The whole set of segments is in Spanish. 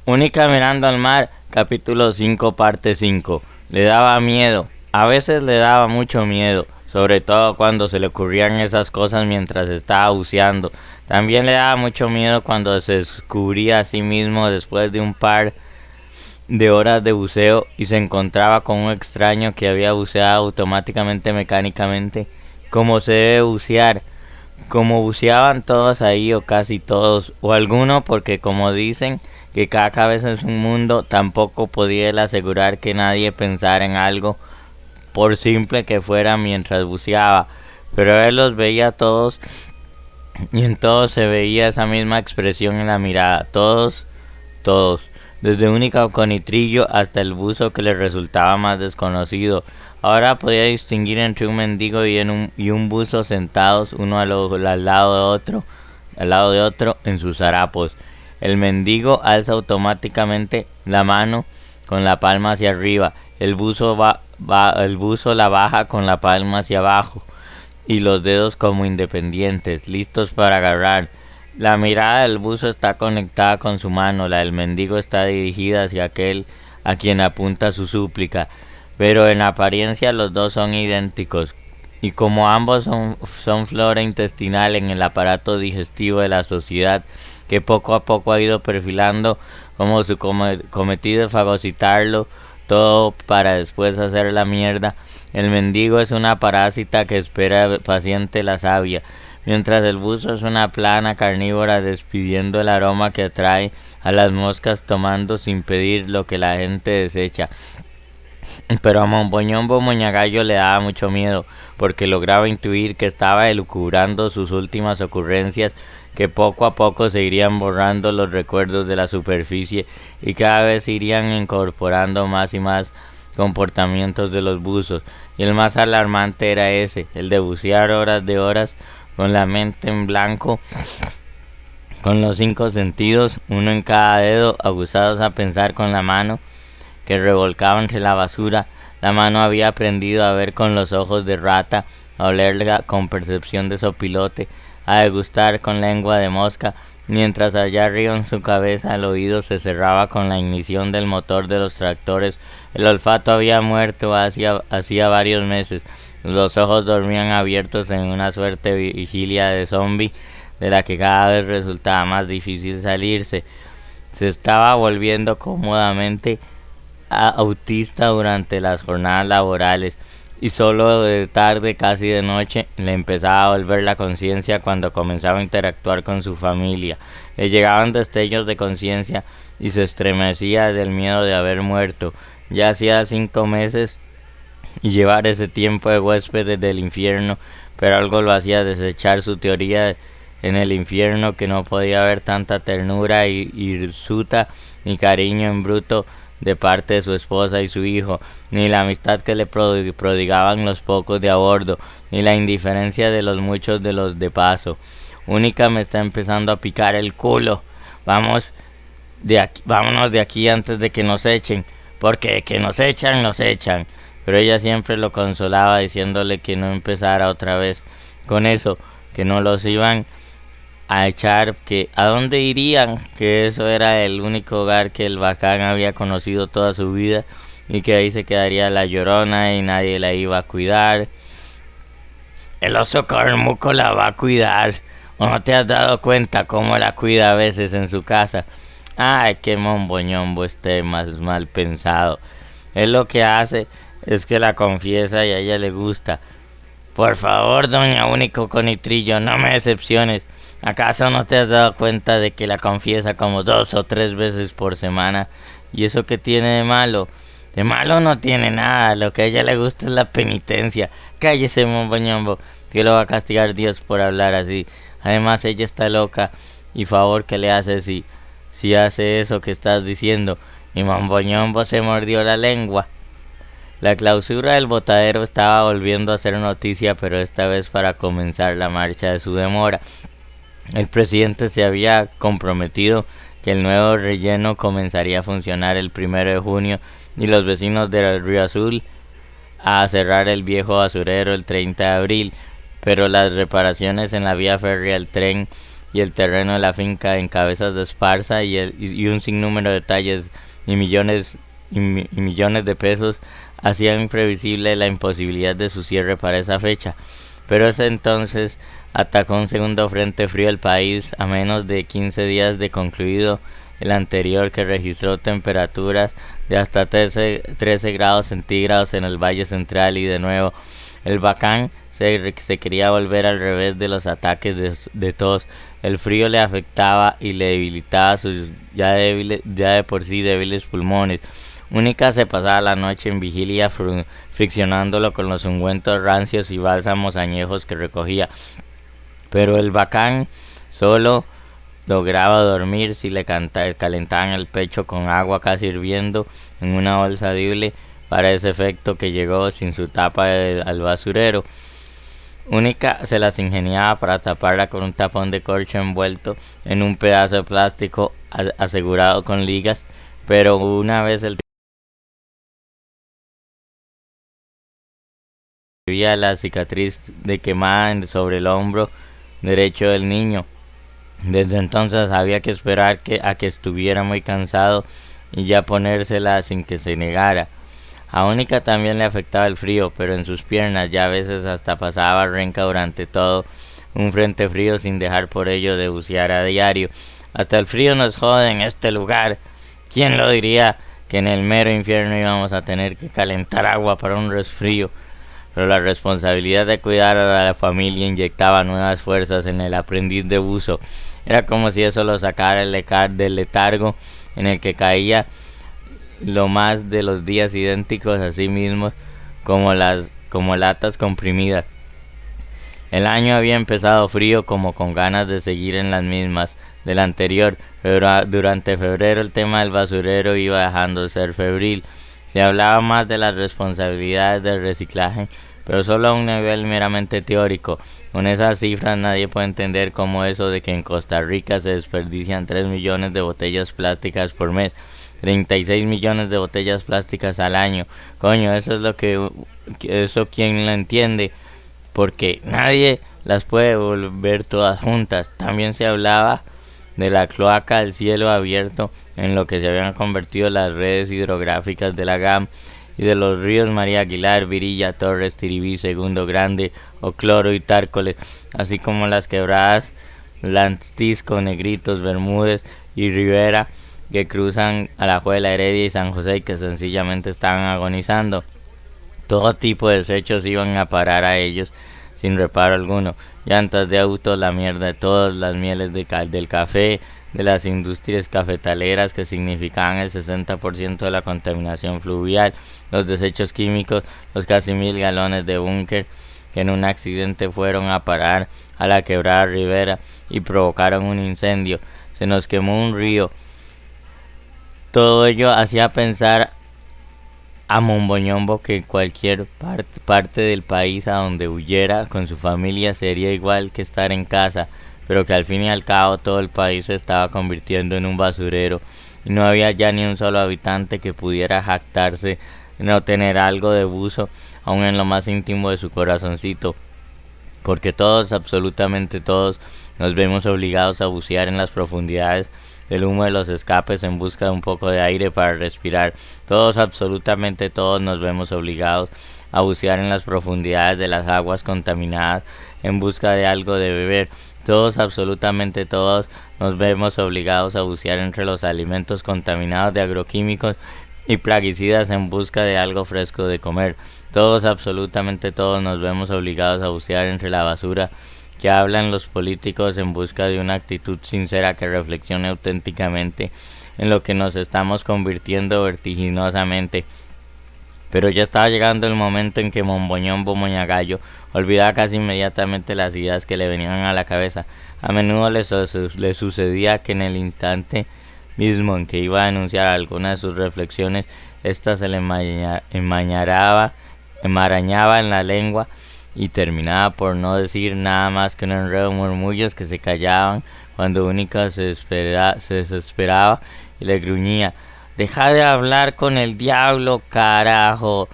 Única mirando al mar, capítulo 5, parte 5. Le daba miedo, a veces le daba mucho miedo, sobre todo cuando se le ocurrían esas cosas mientras estaba buceando. También le daba mucho miedo cuando se descubría a sí mismo después de un par de horas de buceo y se encontraba con un extraño que había buceado automáticamente mecánicamente, como se debe bucear, como buceaban todos ahí o casi todos, o alguno porque como dicen que cada cabeza es un mundo, tampoco podía él asegurar que nadie pensara en algo, por simple que fuera mientras buceaba, pero él los veía a todos y en todos se veía esa misma expresión en la mirada, todos, todos, desde única conitrillo hasta el buzo que le resultaba más desconocido. Ahora podía distinguir entre un mendigo y un buzo sentados uno al lado de otro en sus harapos. El mendigo alza automáticamente la mano con la palma hacia arriba, el buzo la baja con la palma hacia abajo y los dedos como independientes, listos para agarrar. La mirada del buzo está conectada con su mano, la del mendigo está dirigida hacia aquel a quien apunta su súplica, pero en apariencia los dos son idénticos, y como ambos son flora intestinal en el aparato digestivo de la sociedad, que poco a poco ha ido perfilando como su cometido es fagocitarlo todo para después hacer la mierda. El mendigo es una parásita que espera paciente la savia, mientras el buzo es una plana carnívora despidiendo el aroma que atrae a las moscas tomando sin pedir lo que la gente desecha. Pero a Momboñombo Moñagallo le daba mucho miedo, porque lograba intuir que estaba elucubrando sus últimas ocurrencias, que poco a poco se irían borrando los recuerdos de la superficie y cada vez se irían incorporando más y más comportamientos de los buzos. Y el más alarmante era ese, el de bucear horas de horas con la mente en blanco, con los cinco sentidos, uno en cada dedo, abusados a pensar con la mano que revolcaba entre la basura. La mano había aprendido a ver con los ojos de rata, a oler con percepción de sopilote, a degustar con lengua de mosca, mientras allá arriba en su cabeza el oído se cerraba con la ignición del motor de los tractores. El olfato había muerto hacía varios meses. Los ojos dormían abiertos en una suerte de vigilia de zombie de la que cada vez resultaba más difícil salirse. Se estaba volviendo cómodamente autista durante las jornadas laborales y solo de tarde, casi de noche, le empezaba a volver la conciencia cuando comenzaba a interactuar con su familia. Le llegaban destellos de conciencia y se estremecía del miedo de haber muerto. Ya hacía 5 meses y llevar ese tiempo de huéspedes del infierno, pero algo lo hacía desechar su teoría en el infierno, que no podía haber tanta ternura y hirsuta ni cariño en bruto de parte de su esposa y su hijo, ni la amistad que le prodigaban los pocos de a bordo, ni la indiferencia de los muchos de los de paso. Única me está empezando a picar el culo. Vámonos de aquí antes de que nos echen, porque que nos echan, nos echan. Pero ella siempre lo consolaba diciéndole que no empezara otra vez con eso, que no los iban a echar, que a dónde irían, que eso era el único hogar que el bacán había conocido toda su vida y que ahí se quedaría la llorona y nadie la iba a cuidar. El oso cormuco la va a cuidar. ¿O no te has dado cuenta cómo la cuida a veces en su casa? Ay, qué momboñombo esté más mal pensado. Él lo que hace es que la confiesa y a ella le gusta. Por favor, doña Único Conitrillo, no me decepciones. ¿Acaso no te has dado cuenta de que la confiesa como 2 o 3 veces por semana? ¿Y eso qué tiene de malo? De malo no tiene nada, lo que a ella le gusta es la penitencia. Cállese, momboñombo, que lo va a castigar Dios por hablar así. Además ella está loca, y favor que le hace si hace eso que estás diciendo. Y momboñombo se mordió la lengua. La clausura del botadero estaba volviendo a ser noticia, pero esta vez para comenzar la marcha de su demora. El presidente se había comprometido que el nuevo relleno comenzaría a funcionar el 1 de junio y los vecinos del Río Azul a cerrar el viejo basurero el 30 de abril, pero las reparaciones en la vía férrea, el tren y el terreno de la finca en cabezas de esparza y un sinnúmero de detalles y millones de pesos hacían imprevisible la imposibilidad de su cierre para esa fecha. Pero ese entonces atacó un segundo frente frío al país a menos de 15 días de concluido el anterior, que registró temperaturas de hasta 13 grados centígrados en el Valle Central, y de nuevo el Bacán se quería volver al revés de los ataques de tos. El frío le afectaba y le debilitaba sus ya de por sí débiles pulmones. Única se pasaba la noche en vigilia friccionándolo con los ungüentos rancios y bálsamos añejos que recogía. Pero el Bacán solo lograba dormir si le calentaban el pecho con agua casi hirviendo en una bolsa dible para ese efecto, que llegó sin su tapa al basurero. Única se las ingeniaba para taparla con un tapón de corcho envuelto en un pedazo de plástico asegurado con ligas, pero una vez el vía la cicatriz de quemada sobre el hombro derecho del niño. Desde entonces había que esperar a que estuviera muy cansado y ya ponérsela sin que se negara. A Única también le afectaba el frío, pero en sus piernas ya a veces hasta pasaba renca durante todo un frente frío, sin dejar por ello de bucear a diario. Hasta el frío nos jode en este lugar. ¿Quién lo diría que en el mero infierno íbamos a tener que calentar agua para un resfrío? Pero la responsabilidad de cuidar a la familia inyectaba nuevas fuerzas en el aprendiz de buzo. Era como si eso lo sacara del letargo en el que caía lo más de los días idénticos a sí mismos, como latas comprimidas. El año había empezado frío, como con ganas de seguir en las mismas del anterior, pero durante febrero el tema del basurero iba dejando de ser febril. Se hablaba más de las responsabilidades del reciclaje, pero solo a un nivel meramente teórico. Con esas cifras nadie puede entender cómo eso de que en Costa Rica se desperdician 3 millones de botellas plásticas por mes, 36 millones de botellas plásticas al año. Coño, eso es eso quién lo entiende, porque nadie las puede volver todas juntas. También se hablaba de la cloaca del cielo abierto, en lo que se habían convertido las redes hidrográficas de la GAM, y de los ríos María Aguilar, Virilla, Torres, Tiribí, Segundo Grande, Ocloro y Tárcoles, así como las quebradas Lantisco, Negritos, Bermúdez y Rivera, que cruzan Alajuela, Heredia y San José, y que sencillamente estaban agonizando. Todo tipo de desechos iban a parar a ellos sin reparo alguno: llantas de autos, la mierda de todas, las mieles del café, de las industrias cafetaleras, que significaban el 60% de la contaminación fluvial, los desechos químicos, los casi 1000 galones de búnker que en un accidente fueron a parar a la quebrada Rivera y provocaron un incendio. Se nos quemó un río. Todo ello hacía pensar a Momboñombo que en cualquier parte del país a donde huyera con su familia sería igual que estar en casa, pero que al fin y al cabo todo el país se estaba convirtiendo en un basurero, y no había ya ni un solo habitante que pudiera jactarse de no tener algo de buzo, aun en lo más íntimo de su corazoncito, porque todos, absolutamente todos, nos vemos obligados a bucear en las profundidades del humo de los escapes en busca de un poco de aire para respirar. Todos, absolutamente todos, nos vemos obligados a bucear en las profundidades de las aguas contaminadas en busca de algo de beber. Todos, absolutamente todos, nos vemos obligados a bucear entre los alimentos contaminados de agroquímicos y plaguicidas en busca de algo fresco de comer. Todos, absolutamente todos, nos vemos obligados a bucear entre la basura que hablan los políticos en busca de una actitud sincera que reflexione auténticamente en lo que nos estamos convirtiendo vertiginosamente. Pero ya estaba llegando el momento en que Momboñombo Moñagallo olvidaba casi inmediatamente las ideas que le venían a la cabeza. A menudo le sucedía que en el instante mismo en que iba a anunciar alguna de sus reflexiones, ésta se le enmarañaba en la lengua y terminaba por no decir nada más que un enredo de murmullos que se callaban cuando Única se desesperaba y le gruñía: «Deja de hablar con el diablo, carajo»,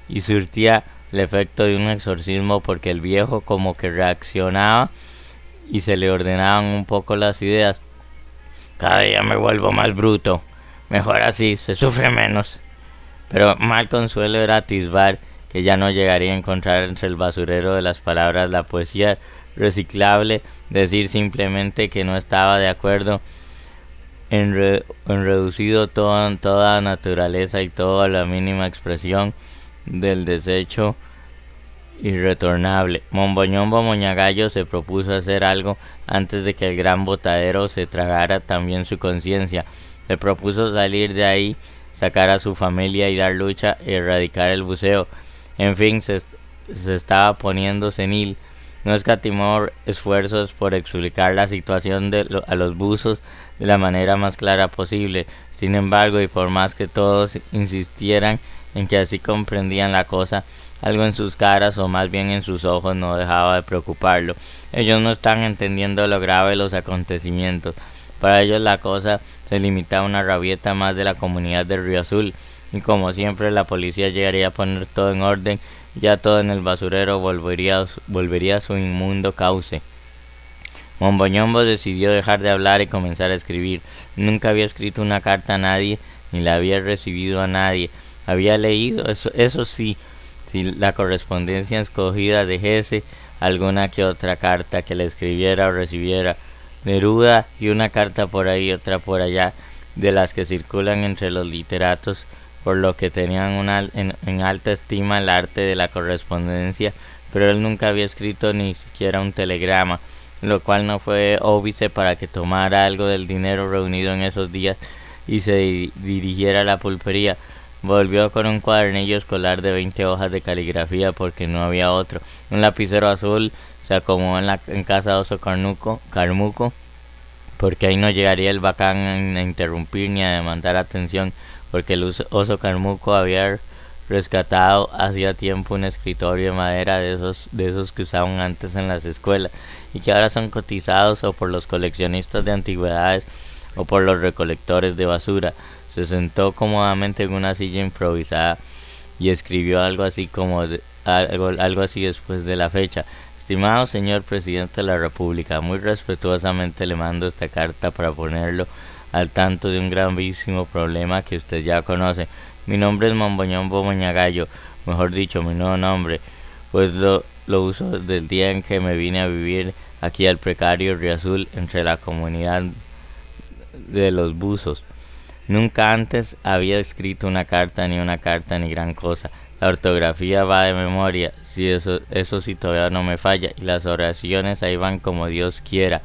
y surtía el efecto de un exorcismo, porque el viejo como que reaccionaba y se le ordenaban un poco las ideas. Cada día me vuelvo más bruto. Mejor así, se sufre menos. Pero mal consuelo era atisbar que ya no llegaría a encontrar entre el basurero de las palabras la poesía reciclable, decir simplemente que no estaba de acuerdo en reducido toda naturaleza y toda la mínima expresión del desecho irretornable. Momboñombo Moñagallo se propuso hacer algo antes de que el gran botadero se tragara también su conciencia. Se propuso salir de ahí, sacar a su familia y dar lucha y erradicar el buceo. En fin, se estaba poniendo senil. No escatimó esfuerzos por explicar la situación a los buzos de la manera más clara posible. Sin embargo, y por más que todos insistieran en que así comprendían la cosa, algo en sus caras, o más bien en sus ojos, no dejaba de preocuparlo. Ellos no están entendiendo lo grave de los acontecimientos. Para ellos la cosa se limitaba a una rabieta más de la comunidad del Río Azul, y como siempre la policía llegaría a poner todo en orden, ya todo en el basurero volvería a su inmundo cauce. Momboñombo decidió dejar de hablar y comenzar a escribir. Nunca había escrito una carta a nadie, ni la había recibido a nadie. Había leído, eso sí, si la correspondencia escogida dejese alguna que otra carta que le escribiera o recibiera Neruda, y una carta por ahí, otra por allá, de las que circulan entre los literatos, por lo que tenían en alta estima el arte de la correspondencia, pero él nunca había escrito ni siquiera un telegrama, lo cual no fue óbice para que tomara algo del dinero reunido en esos días y se dirigiera a la pulpería. Volvió con un cuadernillo escolar de 20 hojas de caligrafía porque no había otro. Un lapicero azul se acomodó en casa de Oso Carmuco, porque ahí no llegaría el bacán a interrumpir ni a demandar atención, porque el Oso Carmuco había rescatado hacía tiempo un escritorio de madera de esos que usaban antes en las escuelas y que ahora son cotizados o por los coleccionistas de antigüedades o por los recolectores de basura. Se sentó cómodamente en una silla improvisada y escribió algo así después de la fecha. Estimado señor presidente de la República, muy respetuosamente le mando esta carta para ponerlo al tanto de un gravísimo problema que usted ya conoce. Mi nombre es Momboñombo Moñagallo, mejor dicho, mi nuevo nombre, pues lo uso desde el día en que me vine a vivir aquí al precario Río Azul, entre la comunidad de los buzos. Nunca antes había escrito una carta ni gran cosa. La ortografía va de memoria, si eso sí todavía no me falla, y las oraciones ahí van como Dios quiera.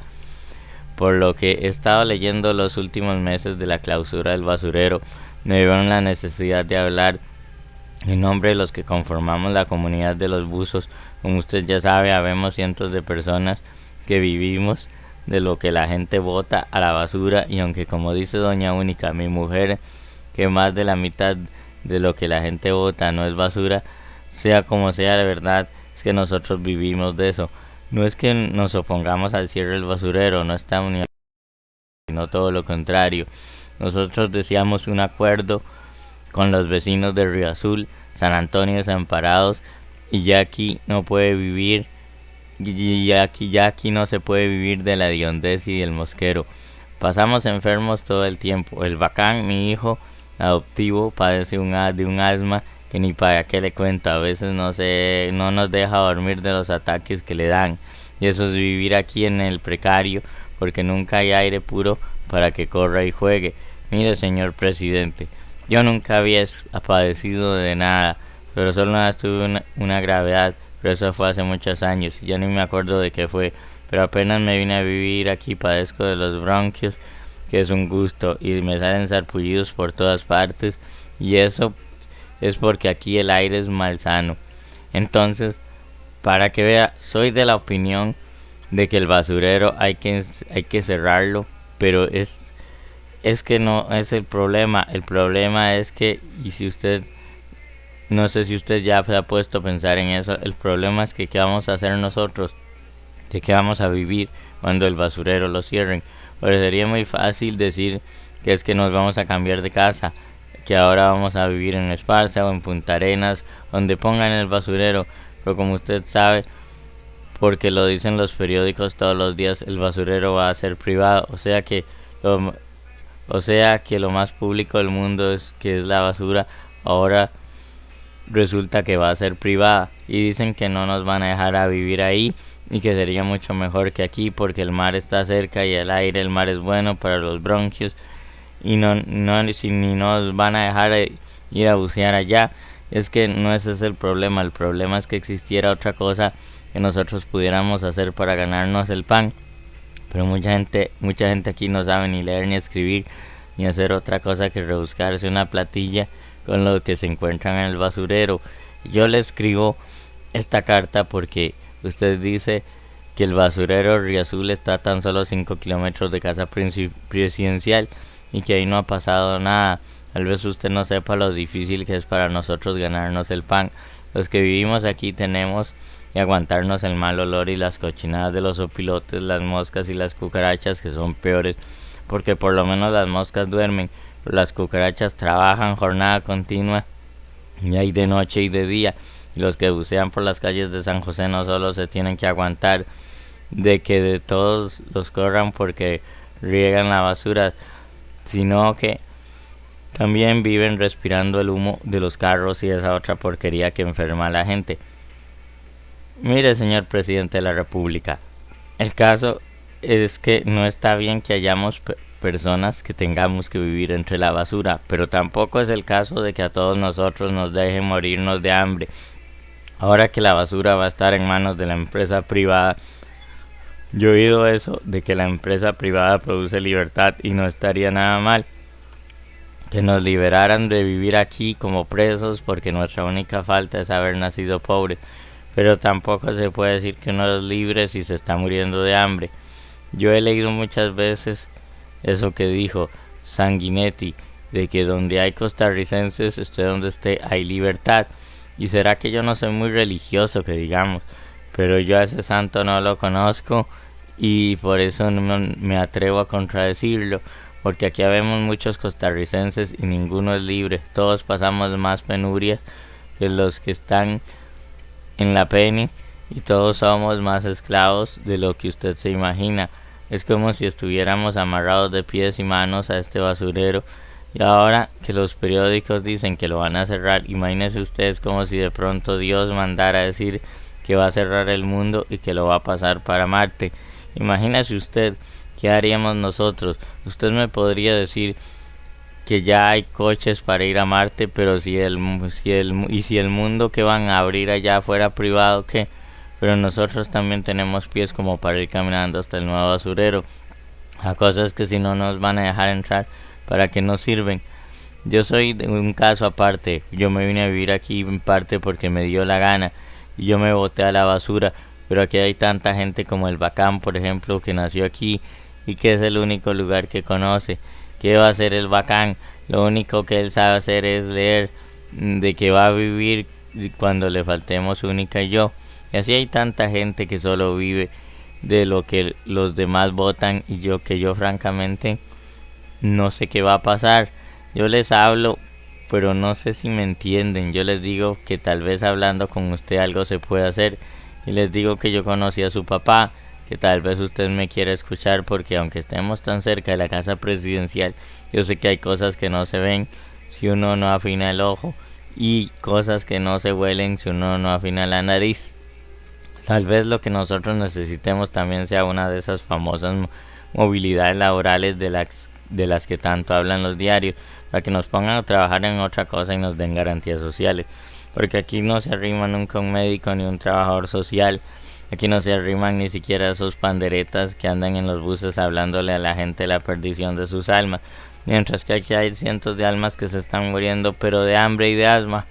Por lo que he estado leyendo los últimos meses de la clausura del basurero, me vieron la necesidad de hablar en nombre de los que conformamos la comunidad de los buzos. Como usted ya sabe, habemos cientos de personas que vivimos de lo que la gente bota a la basura, y aunque como dice doña Única, mi mujer, que más de la mitad de lo que la gente bota no es basura, sea como sea, la verdad es que nosotros vivimos de eso. No es que nos opongamos al cierre del basurero, no estamos ni sino todo lo contrario. Nosotros deseamos un acuerdo con los vecinos de Río Azul, San Antonio Desamparados, y ya aquí no puede vivir, ya aquí no se puede vivir de la hediondez y del mosquero. Pasamos enfermos todo el tiempo. El bacán, mi hijo adoptivo, padece de un asma que ni para qué le cuento. A veces no nos deja dormir de los ataques que le dan. Y eso es vivir aquí en el precario, porque nunca hay aire puro para que corra y juegue. Mire, señor presidente, yo nunca había padecido de nada, pero solo una vez tuve una gravedad, pero eso fue hace muchos años, ya ni me acuerdo de qué fue, pero apenas me vine a vivir aquí padezco de los bronquios, que es un gusto, y me salen sarpullidos por todas partes, y eso es porque aquí el aire es malsano. Entonces, para que vea, soy de la opinión de que el basurero hay que cerrarlo, pero es que no es el problema es que, y si usted, no sé si usted ya se ha puesto a pensar en eso, el problema es que qué vamos a hacer nosotros, de qué vamos a vivir cuando el basurero lo cierren. Parecería muy fácil decir que es que nos vamos a cambiar de casa, que ahora vamos a vivir en Esparza o en Punta Arenas, donde pongan el basurero, pero como usted sabe, porque lo dicen los periódicos todos los días, el basurero va a ser privado, lo, o sea que lo más público del mundo es que es la basura, ahora resulta que va a ser privada y dicen que no nos van a dejar a vivir ahí y que sería mucho mejor que aquí porque el mar está cerca y el aire, el mar es bueno para los bronquios y ni nos van a dejar ir a bucear allá. Es que no ese es el problema es que existiera otra cosa que nosotros pudiéramos hacer para ganarnos el pan, pero mucha gente aquí no sabe ni leer ni escribir ni hacer otra cosa que rebuscarse una platilla con lo que se encuentran en el basurero. Yo le escribo esta carta porque usted dice que el basurero Río Azul está a tan solo 5 kilómetros de casa presidencial y que ahí no ha pasado nada. Tal vez usted no sepa lo difícil que es para nosotros ganarnos el pan. Los que vivimos aquí tenemos que aguantarnos el mal olor y las cochinadas de los opilotes, las moscas y las cucarachas que son peores, porque por lo menos las moscas duermen, pero las cucarachas trabajan jornada continua y hay de noche y de día. Y los que bucean por las calles de San José no solo se tienen que aguantar de que de todos los corran porque riegan la basura, sino que también viven respirando el humo de los carros y esa otra porquería que enferma a la gente. Mire, señor presidente de la República, el caso es que no está bien que hayamos personas que tengamos que vivir entre la basura, pero tampoco es el caso de que a todos nosotros nos dejen morirnos de hambre. Ahora que la basura va a estar en manos de la empresa privada, yo he oído eso de que la empresa privada produce libertad y no estaría nada mal que nos liberaran de vivir aquí como presos porque nuestra única falta es haber nacido pobres, pero tampoco se puede decir que uno es libre si se está muriendo de hambre. Yo he leído muchas veces eso que dijo Sanguinetti, de que donde hay costarricenses, esté donde esté, hay libertad. Y será que yo no soy muy religioso, que digamos, pero yo a ese santo no lo conozco y por eso no me atrevo a contradecirlo, porque aquí habemos muchos costarricenses y ninguno es libre, todos pasamos más penurias que los que están en la Penny y todos somos más esclavos de lo que usted se imagina. Es como si estuviéramos amarrados de pies y manos a este basurero y ahora que los periódicos dicen que lo van a cerrar, imagínese usted, es como si de pronto Dios mandara a decir que va a cerrar el mundo y que lo va a pasar para Marte. Imagínese usted, ¿qué haríamos nosotros? Usted me podría decir que ya hay coches para ir a Marte, pero si el mundo que van a abrir allá fuera privado, ¿qué? Pero nosotros también tenemos pies como para ir caminando hasta el nuevo basurero. La cosa es que si no nos van a dejar entrar, ¿para qué nos sirven? Yo soy de un caso aparte, yo me vine a vivir aquí en parte porque me dio la gana y yo me boté a la basura, pero aquí hay tanta gente como el Bacán, por ejemplo, que nació aquí y que es el único lugar que conoce. ¿Qué va a hacer el Bacán? Lo único que él sabe hacer es leer, de que va a vivir cuando le faltemos única y yo. Y así hay tanta gente que solo vive de lo que los demás votan y yo francamente no sé qué va a pasar. Yo les hablo, pero no sé si me entienden. Yo les digo que tal vez hablando con usted algo se puede hacer. Y les digo que yo conocí a su papá, que tal vez usted me quiera escuchar porque aunque estemos tan cerca de la casa presidencial, yo sé que hay cosas que no se ven si uno no afina el ojo y cosas que no se huelen si uno no afina la nariz. Tal vez lo que nosotros necesitemos también sea una de esas famosas movilidades laborales de las que tanto hablan los diarios, para que nos pongan a trabajar en otra cosa y nos den garantías sociales. Porque aquí no se arrima nunca un médico ni un trabajador social. Aquí no se arriman ni siquiera esos panderetas que andan en los buses hablándole a la gente de la perdición de sus almas. Mientras que aquí hay cientos de almas que se están muriendo, pero de hambre y de asma.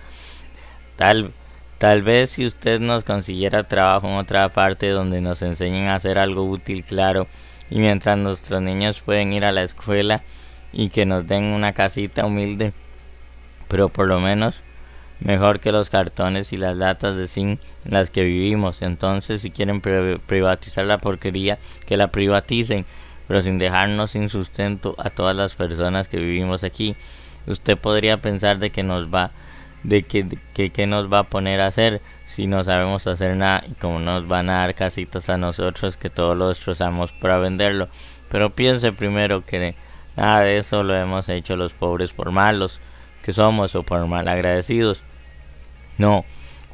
Tal vez si usted nos consiguiera trabajo en otra parte donde nos enseñen a hacer algo útil, claro, y mientras nuestros niños pueden ir a la escuela y que nos den una casita humilde, pero por lo menos mejor que los cartones y las latas de zinc en las que vivimos. Entonces, si quieren privatizar la porquería, que la privaticen, pero sin dejarnos sin sustento a todas las personas que vivimos aquí. Usted podría pensar de que nos va a poner a hacer si no sabemos hacer nada y como nos van a dar casitas a nosotros que todos lo destrozamos para venderlo. Pero piense primero que nada de eso lo hemos hecho los pobres por malos que somos o por mal agradecidos. No,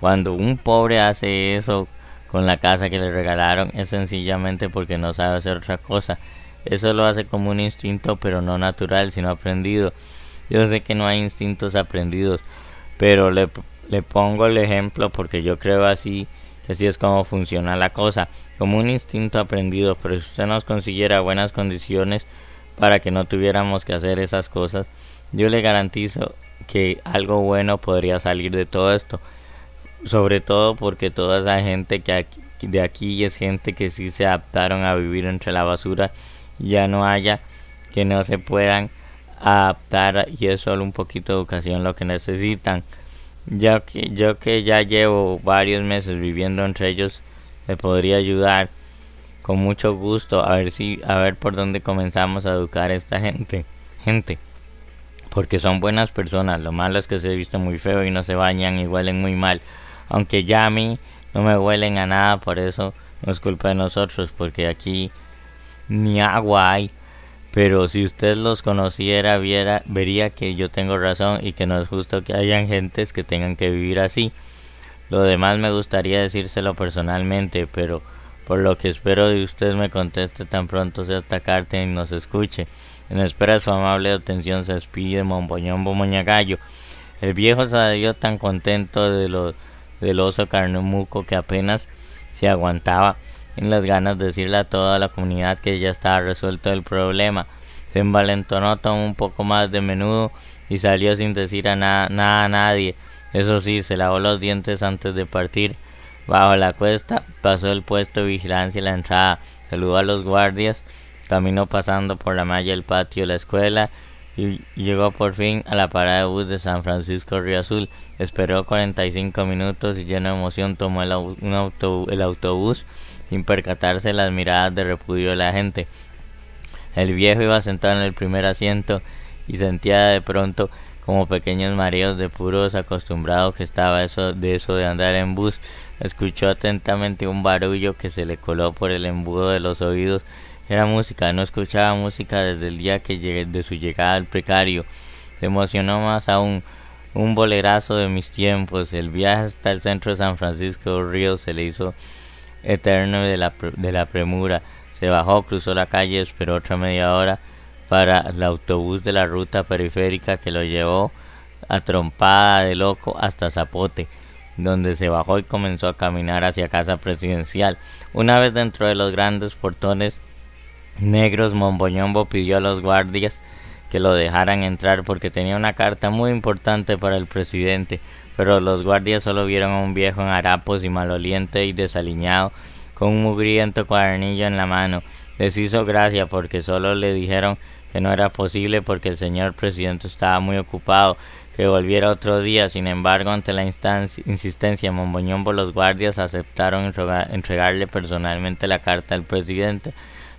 cuando un pobre hace eso con la casa que le regalaron es sencillamente porque no sabe hacer otra cosa. Eso lo hace como un instinto, pero no natural, sino aprendido. Yo sé que no hay instintos aprendidos, pero le pongo el ejemplo porque yo creo así, que así es como funciona la cosa, como un instinto aprendido. Pero si usted nos consiguiera buenas condiciones para que no tuviéramos que hacer esas cosas, yo le garantizo que algo bueno podría salir de todo esto. Sobre todo porque toda esa gente de aquí es gente que sí se adaptaron a vivir entre la basura, ya no haya que no se puedan adaptar y es solo un poquito de educación lo que necesitan. Yo que ya llevo varios meses viviendo entre ellos, le podría ayudar con mucho gusto a ver por dónde comenzamos a educar a esta gente, porque son buenas personas. Lo malo es que se visten muy feo y no se bañan y huelen muy mal, aunque ya a mí no me huelen a nada. Por eso no es culpa de nosotros, porque aquí ni agua hay. Pero si usted los conociera, vería que yo tengo razón y que no es justo que hayan gentes que tengan que vivir así. Lo demás me gustaría decírselo personalmente, pero por lo que espero de usted me conteste tan pronto sea esta carta y nos escuche. En espera de su amable atención se despide Momboñombo Moñagallo. El viejo salió tan contento del oso carnemuco que apenas se aguantaba en las ganas de decirle a toda la comunidad que ya estaba resuelto el problema. Se envalentonó, tomó un poco más de menudo y salió sin decir nada a nadie. Eso sí, se lavó los dientes antes de partir. Bajo la cuesta pasó el puesto de vigilancia en la entrada, saludó a los guardias, caminó pasando por la malla del patio de la escuela y llegó por fin a la parada de bus de San Francisco Río Azul. Esperó 45 minutos y lleno de emoción tomó el autobús sin percatarse de las miradas de repudio de la gente. El viejo iba sentado en el primer asiento y sentía de pronto como pequeños mareos de puro desacostumbrado que estaba de andar en bus. Escuchó atentamente un barullo que se le coló por el embudo de los oídos. Era música, no escuchaba música desde el día de su llegada al precario. Se emocionó más aún, un bolerazo de mis tiempos. El viaje hasta el centro de San Francisco Río se le hizo eterno de la premura. Se bajó, cruzó la calle, esperó otra media hora para el autobús de la ruta periférica que lo llevó a trompada de loco hasta Zapote, donde se bajó y comenzó a caminar hacia Casa Presidencial. Una vez dentro de los grandes portones negros, Momboñombo pidió a los guardias que lo dejaran entrar porque tenía una carta muy importante para el presidente, pero los guardias solo vieron a un viejo en harapos y maloliente y desaliñado, con un mugriento cuadernillo en la mano. Les hizo gracia porque solo le dijeron que no era posible porque el señor presidente estaba muy ocupado, que volviera otro día. Sin embargo, ante la insistencia de Momboñombo, los guardias aceptaron entregarle personalmente la carta al presidente.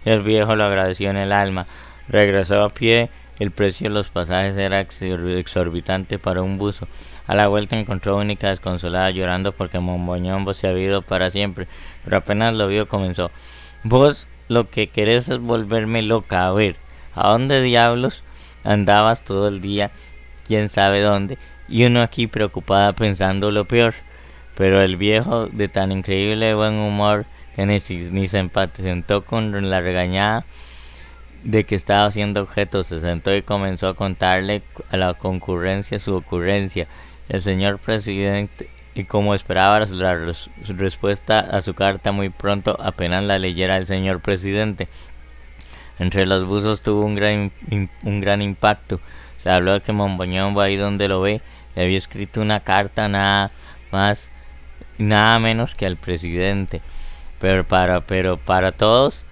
El viejo lo agradeció en el alma. Regresó a pie. El precio de los pasajes era exorbitante para un buzo. A la vuelta encontró a Única desconsolada llorando porque Momboñombo se había ido para siempre, pero apenas lo vio comenzó: vos lo que querés es volverme loca. A ver, ¿a dónde diablos andabas todo el día? Quién sabe dónde, y uno aquí preocupada pensando lo peor. Pero el viejo, de tan increíble buen humor que ni se empatizó con la regañada de que estaba haciendo objeto, se sentó y comenzó a contarle a la concurrencia su ocurrencia. El señor presidente, y como esperaba la respuesta a su carta muy pronto, apenas la leyera el señor presidente, entre los buzos tuvo un gran impacto. Se habló de que Momboñombo, ahí donde lo ve, le había escrito una carta nada más, nada menos que al presidente. Pero para todos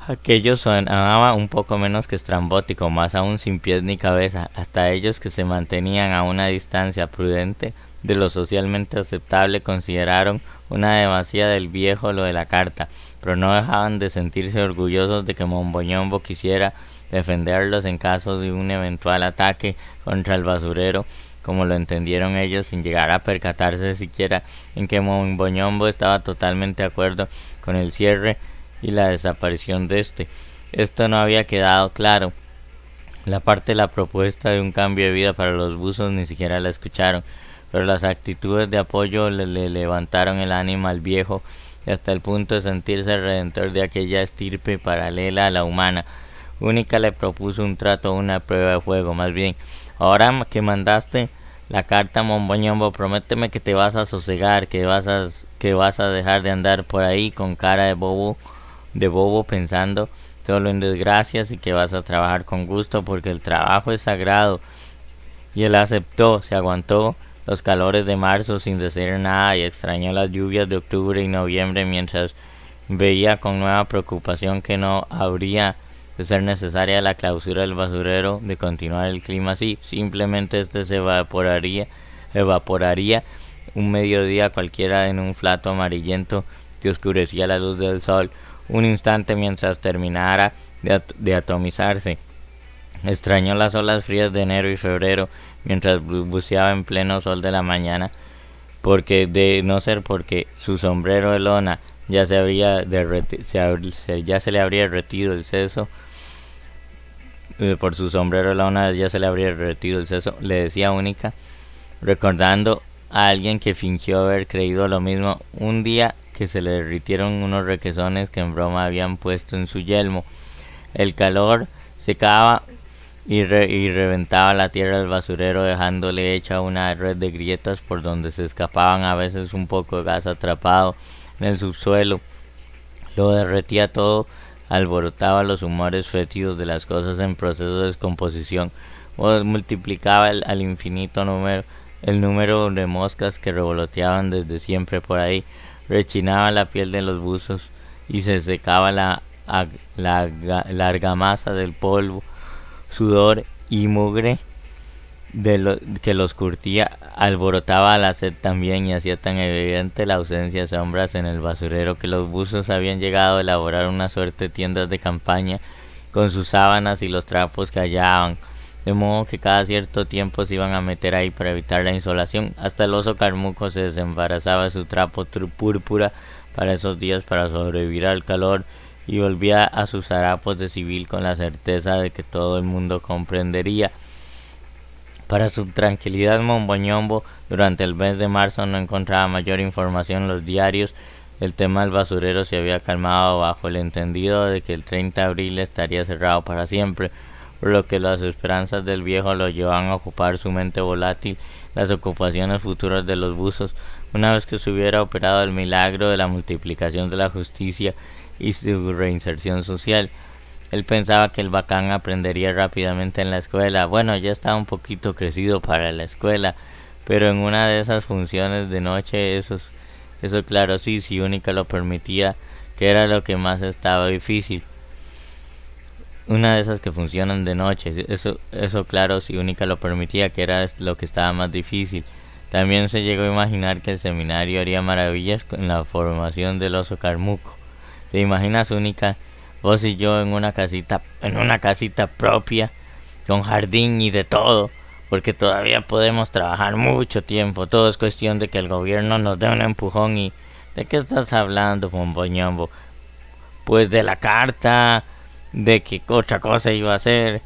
aquello sonaba un poco menos que estrambótico, más aún sin pies ni cabeza. Hasta ellos, que se mantenían a una distancia prudente de lo socialmente aceptable, consideraron una demasía del viejo lo de la carta, pero no dejaban de sentirse orgullosos de que Momboñombo quisiera defenderlos en caso de un eventual ataque contra el basurero como lo entendieron ellos, sin llegar a percatarse siquiera en que Monboñombo estaba totalmente de acuerdo con el cierre y la desaparición de este. Esto no había quedado claro. La parte de la propuesta de un cambio de vida para los buzos ni siquiera la escucharon, pero las actitudes de apoyo le levantaron el ánimo al viejo y hasta el punto de sentirse el redentor de aquella estirpe paralela a la humana. Única le propuso un trato, una prueba de fuego, más bien. Ahora que mandaste la carta, Monboñombo, prométeme que te vas a sosegar, que vas a dejar de andar por ahí con cara de bobo pensando solo en desgracias y que vas a trabajar con gusto porque el trabajo es sagrado. Y él aceptó, se aguantó los calores de marzo sin decir nada y extrañó las lluvias de octubre y noviembre mientras veía con nueva preocupación que no habría de ser necesaria la clausura del basurero, de continuar el clima así, simplemente este se evaporaría un mediodía cualquiera en un flato amarillento que oscurecía la luz del sol un instante mientras terminara de atomizarse. Extrañó las olas frías de enero y febrero mientras buceaba en pleno sol de la mañana, porque de no ser porque su sombrero de lona ya se le habría derretido el seso, por su sombrero de lona ya se le habría derretido el seso, le decía Única, recordando a alguien que fingió haber creído lo mismo un día que se le derritieron unos requesones que en broma habían puesto en su yelmo. El calor secaba y reventaba la tierra del basurero dejándole hecha una red de grietas por donde se escapaban a veces un poco de gas atrapado en el subsuelo. Lo derretía todo, alborotaba los humores fétidos de las cosas en proceso de descomposición, o multiplicaba al infinito el número de moscas que revoloteaban desde siempre por ahí, rechinaba la piel de los buzos y se secaba la argamasa del polvo, sudor y mugre que los curtía, alborotaba la sed también y hacía tan evidente la ausencia de sombras en el basurero que los buzos habían llegado a elaborar una suerte de tiendas de campaña con sus sábanas y los trapos que hallaban, de modo que cada cierto tiempo se iban a meter ahí para evitar la insolación. Hasta el oso Carmuco se desembarazaba de su trapo púrpura para esos días para sobrevivir al calor y volvía a sus harapos de civil con la certeza de que todo el mundo comprendería. Para su tranquilidad, Monboñombo durante el mes de marzo no encontraba mayor información en los diarios. El tema del basurero se había calmado bajo el entendido de que el 30 de abril estaría cerrado para siempre, por lo que las esperanzas del viejo lo llevaban a ocupar su mente volátil las ocupaciones futuras de los buzos, una vez que se hubiera operado el milagro de la multiplicación de la justicia y su reinserción social. Él pensaba que el bacán aprendería rápidamente en la escuela. Bueno, ya estaba un poquito crecido para la escuela, pero en una de esas funciones de noche, eso claro sí, si Única lo permitía, que era lo que más estaba difícil. Una de esas que funcionan de noche, eso claro, si Única lo permitía, que era lo que estaba más difícil. También se llegó a imaginar que el seminario haría maravillas con la formación del oso Carmuco. ¿Te imaginas, Única, vos y yo en una casita propia, con jardín y de todo? Porque todavía podemos trabajar mucho tiempo. Todo es cuestión de que el gobierno nos dé un empujón. ¿Y de qué estás hablando, Monboñombo? Pues de la carta, de que otra cosa iba a hacer.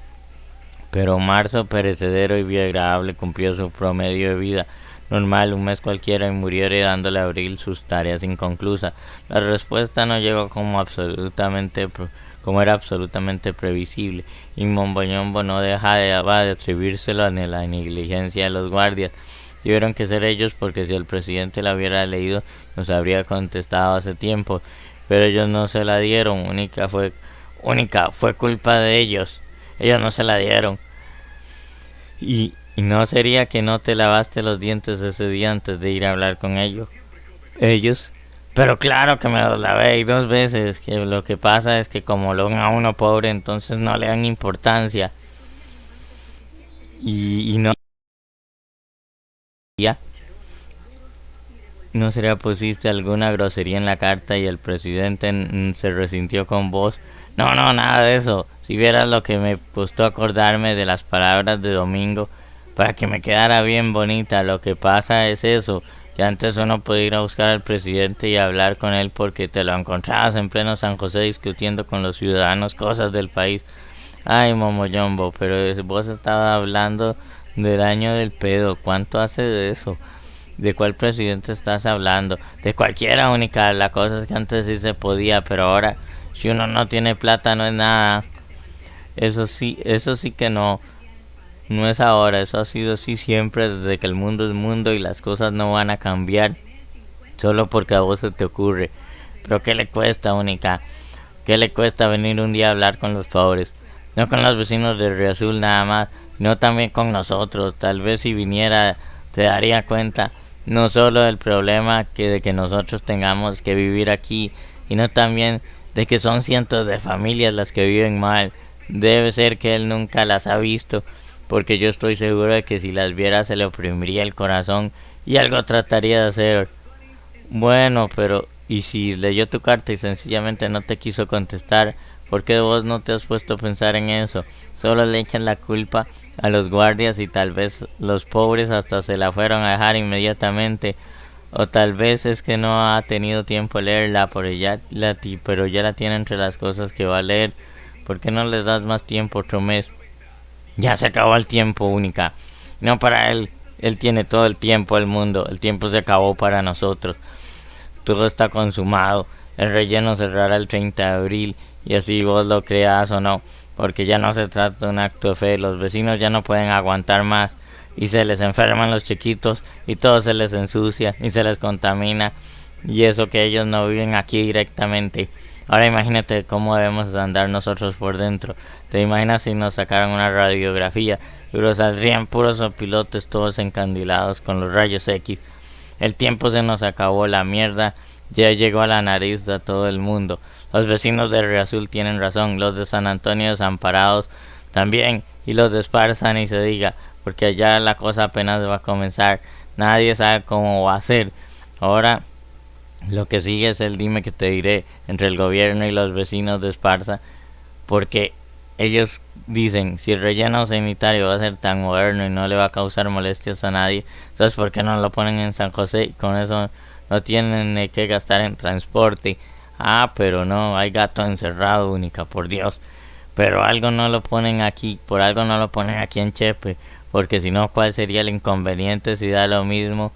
Pero marzo, perecedero y biodegradable, cumplió su promedio de vida normal, un mes cualquiera, y murió heredándole a Abril sus tareas inconclusas. La respuesta no llegó como era absolutamente previsible, y Monboñombo no dejaba de atribuírselo a la negligencia de los guardias. Tuvieron que ser ellos, porque si el presidente la hubiera leído nos habría contestado hace tiempo, pero ellos no se la dieron. Fue culpa de ellos. Ellos no se la dieron. Y no sería que no te lavaste los dientes ese día antes de ir a hablar con ellos. Pero claro que me los lavé, y 2 veces. Que lo que pasa es que como lo ven a uno pobre, entonces no le dan importancia. Y no. Ya. ¿No sería pusiste alguna grosería en la carta y el presidente se resintió con vos? No, nada de eso. Si vieras lo que me costó acordarme de las palabras de Domingo, para que me quedara bien bonita. Lo que pasa es eso, que antes uno podía ir a buscar al presidente y hablar con él porque te lo encontrabas en pleno San José discutiendo con los ciudadanos cosas del país. Ay, Momoyombo, pero vos estabas hablando del año del pedo. ¿Cuánto hace de eso? ¿De cuál presidente estás hablando? De cualquiera única. La cosa es que antes sí se podía, pero ahora si uno no tiene plata no es nada. Eso sí que no. No es ahora, eso ha sido así siempre desde que el mundo es mundo y las cosas no van a cambiar solo porque a vos se te ocurre. Pero ¿qué le cuesta, única? ¿Qué le cuesta venir un día a hablar con los pobres? No con los vecinos de Río Azul nada más, no también con nosotros. Tal vez si viniera te daría cuenta no solo del problema que de que nosotros tengamos que vivir aquí, sino también de que son cientos de familias las que viven mal. Debe ser que él nunca las ha visto, porque yo estoy seguro de que si las viera se le oprimiría el corazón y algo trataría de hacer. Bueno, pero ¿y si leyó tu carta y sencillamente no te quiso contestar? ¿Por qué vos no te has puesto a pensar en eso? Solo le echan la culpa a los guardias y tal vez los pobres hasta se la fueron a dejar inmediatamente. O tal vez es que no ha tenido tiempo de leerla, pero ya la tiene entre las cosas que va a leer. ¿Por qué no le das más tiempo otro mes? Ya se acabó el tiempo, única. No para él. Él tiene todo el tiempo del mundo. El tiempo se acabó para nosotros. Todo está consumado. El relleno cerrará el 30 de abril. Y así vos lo creas o no. Porque ya no se trata de un acto de fe. Los vecinos ya no pueden aguantar más. Y se les enferman los chiquitos. Y todo se les ensucia. Y se les contamina. Y eso que ellos no viven aquí directamente. Ahora imagínate cómo debemos andar nosotros por dentro. ¿Te imaginas si nos sacaran una radiografía? Pero saldrían puros pilotes todos encandilados con los rayos X. El tiempo se nos acabó, la mierda ya llegó a la nariz de todo el mundo. Los vecinos de Río Azul tienen razón, los de San Antonio Desamparados también, y los de Esparza ni se diga, porque allá la cosa apenas va a comenzar. Nadie sabe cómo va a ser. Ahora lo que sigue es el dime que te diré entre el gobierno y los vecinos de Esparza, porque ellos dicen, si el relleno sanitario va a ser tan moderno y no le va a causar molestias a nadie, entonces ¿por qué no lo ponen en San José? Y con eso no tienen que gastar en transporte. Ah, pero no, hay gato encerrado, única, por Dios. Pero algo no lo ponen aquí, por algo no lo ponen aquí en Chepe, porque si no, ¿cuál sería el inconveniente si da lo mismo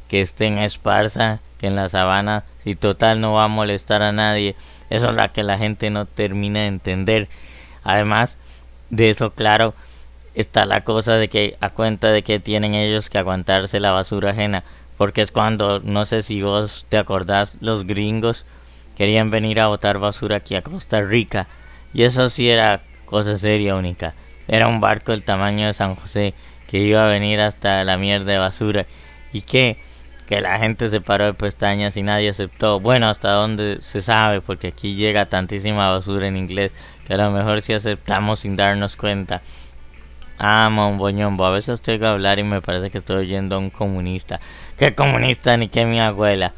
que esté en Esparza que en la sabana? Si total no va a molestar a nadie. Eso es la que la gente no termina de entender. Además de eso, claro, está la cosa de que a cuenta de que tienen ellos que aguantarse la basura ajena, porque es cuando, no sé si vos te acordás, los gringos querían venir a botar basura aquí a Costa Rica, y eso sí era cosa seria, única. Era un barco del tamaño de San José que iba a venir hasta la mierda de basura. ¿Y qué? Que la gente se paró de pestañas y nadie aceptó. Bueno, hasta donde se sabe, porque aquí llega tantísima basura en inglés que a lo mejor si aceptamos sin darnos cuenta. Ah, Momboñombo, a veces tengo que hablar y me parece que estoy oyendo a un comunista. ¿Qué comunista ni qué mi abuela?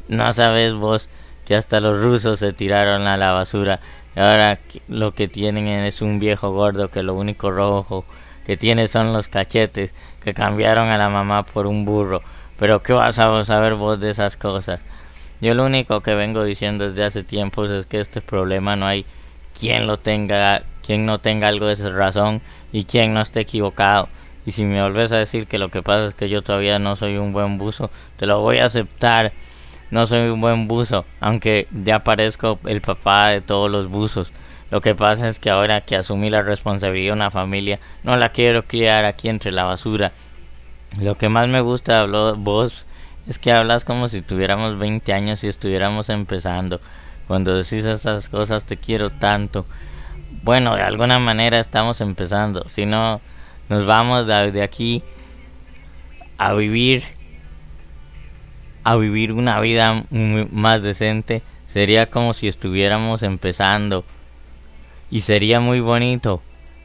No sabes vos que hasta los rusos se tiraron a la basura. Y ahora lo que tienen es un viejo gordo que lo único rojo que tiene son los cachetes, que cambiaron a la mamá por un burro. Pero ¿qué vas a saber vos de esas cosas? Yo lo único que vengo diciendo desde hace tiempos es que este problema no hay quien no tenga algo de razón y quien no esté equivocado. Y si me volvés a decir que lo que pasa es que yo todavía no soy un buen buzo, te lo voy a aceptar. No soy un buen buzo, aunque ya parezco el papá de todos los buzos. Lo que pasa es que ahora que asumí la responsabilidad de una familia, no la quiero criar aquí entre la basura. Lo que más me gusta de vos es que hablas como si tuviéramos 20 años y estuviéramos empezando. Cuando decís esas cosas te quiero tanto. Bueno, de alguna manera estamos empezando. Si no, nos vamos de aquí a vivir una vida más decente. Sería como si estuviéramos empezando. Y sería muy bonito.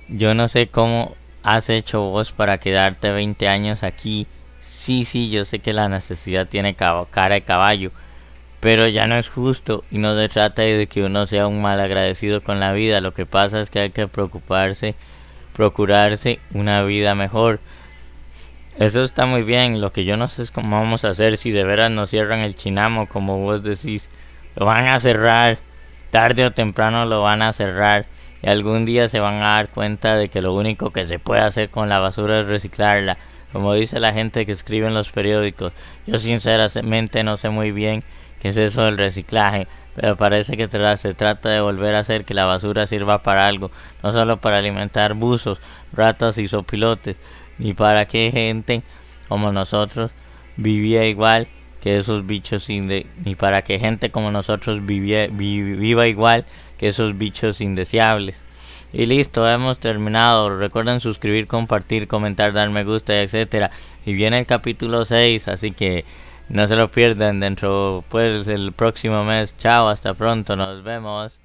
Yo no sé cómo has hecho vos para quedarte 20 años aquí. Sí, yo sé que la necesidad tiene cara de caballo, pero ya no es justo y no se trata de que uno sea un mal agradecido con la vida. Lo que pasa es que hay que procurarse una vida mejor. Eso está muy bien. Lo que yo no sé es cómo vamos a hacer si de veras nos cierran el Chinamo, como vos decís. Lo van a cerrar. Tarde o temprano lo van a cerrar. Y algún día se van a dar cuenta de que lo único que se puede hacer con la basura es reciclarla. Como dice la gente que escribe en los periódicos. Yo sinceramente no sé muy bien qué es eso del reciclaje. Pero parece que se trata de volver a hacer que la basura sirva para algo. No solo para alimentar buzos, ratas y sopilotes ni para que gente como nosotros vivía igual que esos bichos ni para que gente como nosotros viva igual que esos bichos indeseables. Y listo, hemos terminado. Recuerden suscribir, compartir, comentar, dar me gusta, etcétera. Y viene el capítulo 6, así que no se lo pierdan dentro pues el próximo mes. Chao, hasta pronto, nos vemos.